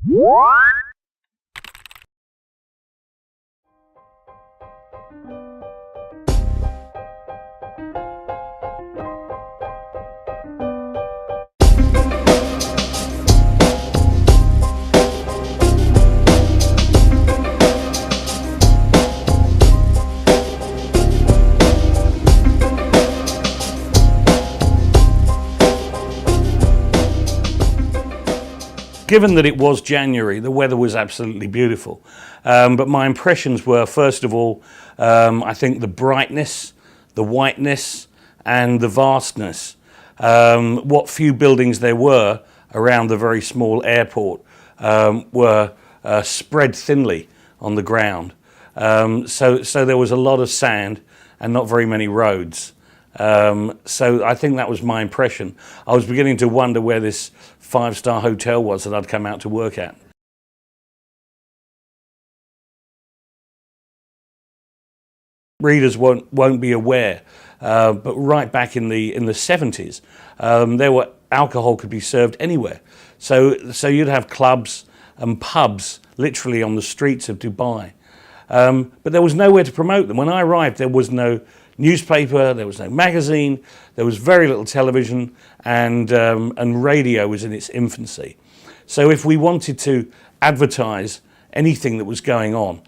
Given that it was January, the weather was absolutely beautiful. But my impressions were, first of all, I think the brightness, the whiteness, and the vastness. What few buildings there were around the very small airport were spread thinly on the ground. So there was a lot of sand and not very many roads. So I think that was my impression. I was beginning to wonder where this five-star hotel was that I'd come out to work at. Readers won't be aware, but right back in the 70s, alcohol could be served anywhere. So you'd have clubs and pubs literally on the streets of Dubai, but there was nowhere to promote them. When I arrived, there was no newspaper, there was no magazine, there was very little television, and radio was in its infancy. So if we wanted to advertise anything that was going on,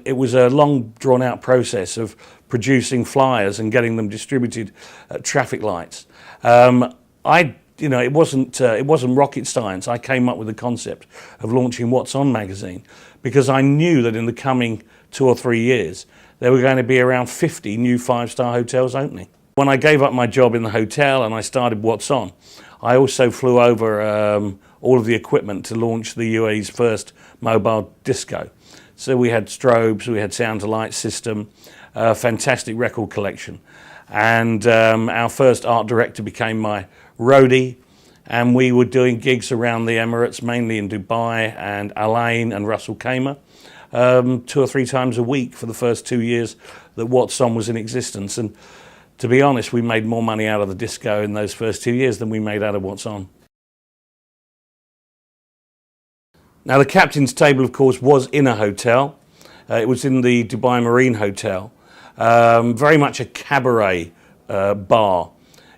it was a long drawn out process of producing flyers and getting them distributed at traffic lights. It wasn't rocket science. I came up with the concept of launching What's On magazine because I knew that in the coming 2 or 3 years there were going to be around 50 new five-star hotels opening. When I gave up my job in the hotel and I started What's On, I also flew over all of the equipment to launch the UAE's first mobile disco. So we had strobes, we had sound to light system, a fantastic record collection. And our first art director became my roadie, and we were doing gigs around the Emirates, mainly in Dubai and Al Ain and Ras Al Khaimah, 2 or 3 times a week for the first 2 years that What's On was in existence. And to be honest, we made more money out of the disco in those first 2 years than we made out of What's On. Now, the captain's table, of course, was in a hotel. It was in the Dubai Marine Hotel, very much a cabaret bar.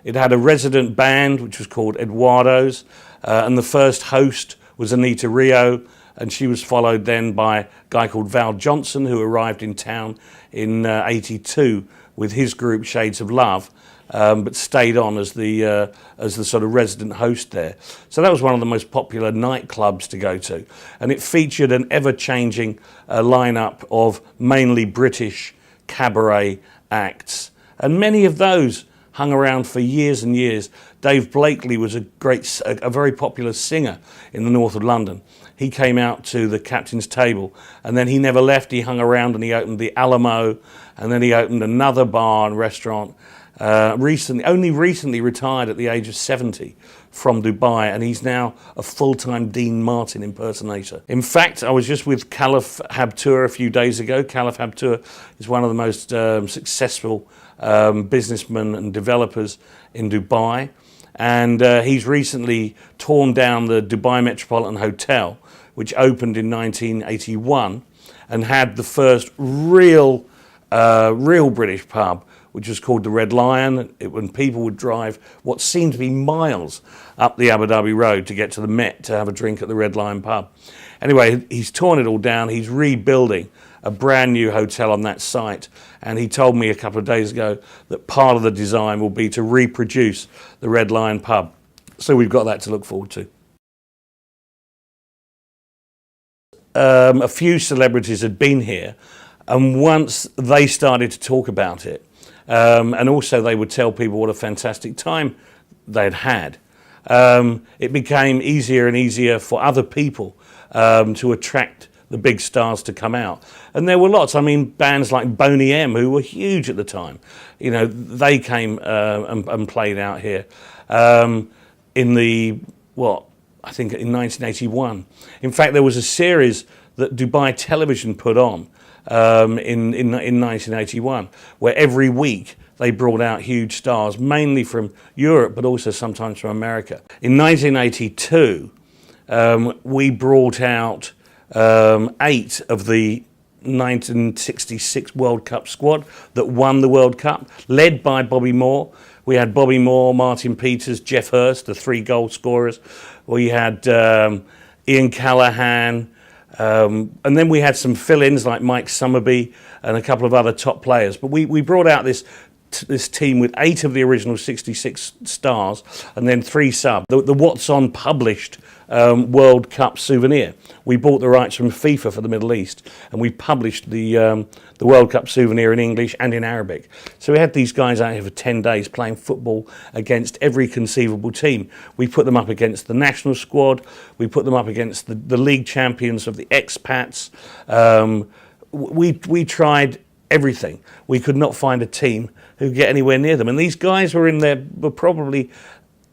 It had a resident band, which was called Eduardo's, and the first host was Anita Rio, and she was followed then by a guy called Val Johnson, who arrived in town in '82 with his group Shades of Love, but stayed on as the sort of resident host there. So that was one of the most popular nightclubs to go to, and it featured an ever-changing lineup of mainly British cabaret acts, and many of those hung around for years and years. Dave Blakely was a very popular singer in the north of London. He came out to the captain's table, and then he never left. He hung around and he opened the Alamo, and then he opened another bar and restaurant. Only recently retired at the age of 70 from Dubai, and he's now a full-time Dean Martin impersonator. In fact, I was just with Khalif Habtour a few days ago. Khalif Habtour is one of the most successful businessmen and developers in Dubai, and he's recently torn down the Dubai Metropolitan Hotel, which opened in 1981 and had the first real British pub, which was called the Red Lion, when people would drive what seemed to be miles up the Abu Dhabi road to get to the Met to have a drink at the Red Lion pub. Anyway, he's torn it all down. He's rebuilding a brand new hotel on that site, and he told me a couple of days ago that part of the design will be to reproduce the Red Lion pub. So we've got that to look forward to. A few celebrities had been here, and once they started to talk about it, and also they would tell people what a fantastic time they'd had, it became easier and easier for other people to attract the big stars to come out. And there were lots. I mean, bands like Boney M, who were huge at the time, you know, they came and played out here I think in 1981. In fact, there was a series that Dubai Television put on in 1981, where every week they brought out huge stars, mainly from Europe, but also sometimes from America. In 1982, we brought out 8 of the 1966 World Cup squad that won the World Cup, led by Bobby Moore. We had Bobby Moore, Martin Peters, Jeff Hurst, the 3 goal scorers. We had Ian Callaghan, and then we had some fill-ins like Mike Summerby and a couple of other top players. But we brought out this team with 8 of the original 66 stars and then 3 sub. The What's On published World Cup souvenir. We bought the rights from FIFA for the Middle East, and we published the World Cup souvenir in English and in Arabic. So we had these guys out here for 10 days playing football against every conceivable team. We put them up against the national squad. We put them up against the league champions of the expats. We tried everything. We could not find a team who could get anywhere near them. And these guys were probably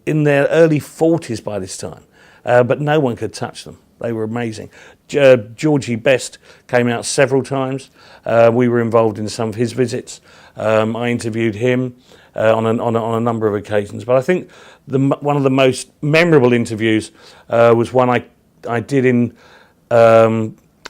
in their early 40s by this time. But no one could touch them. They were amazing. Georgie Best came out several times. We were involved in some of his visits. I interviewed him on a number of occasions. But I think one of the most memorable interviews was one I did in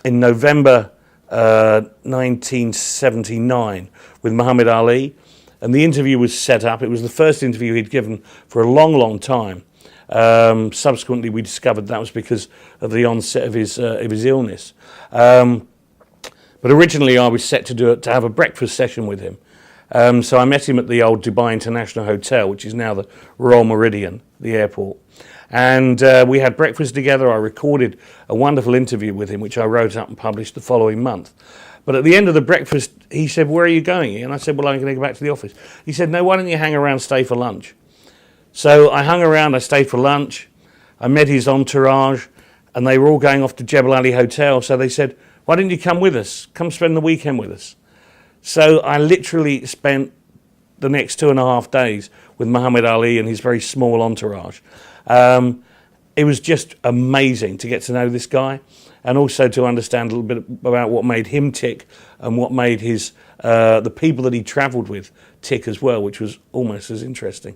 November 1979 with Muhammad Ali. And the interview was set up. It was the first interview he'd given for a long, long time. Subsequently, we discovered that was because of the onset of his illness. But originally, I was set to have a breakfast session with him. So I met him at the old Dubai International Hotel, which is now the Royal Meridian, the airport. And we had breakfast together. I recorded a wonderful interview with him, which I wrote up and published the following month. But at the end of the breakfast, he said, "Where are you going?" And I said, "Well, I'm going to go back to the office." He said, "No, why don't you hang around, stay for lunch?" So I hung around, I stayed for lunch, I met his entourage, and they were all going off to Jebel Ali Hotel. So they said, "Why didn't you come with us? Come spend the weekend with us." So I literally spent the next 2.5 days with Muhammad Ali and his very small entourage. It was just amazing to get to know this guy and also to understand a little bit about what made him tick and what made the people that he travelled with tick as well, which was almost as interesting.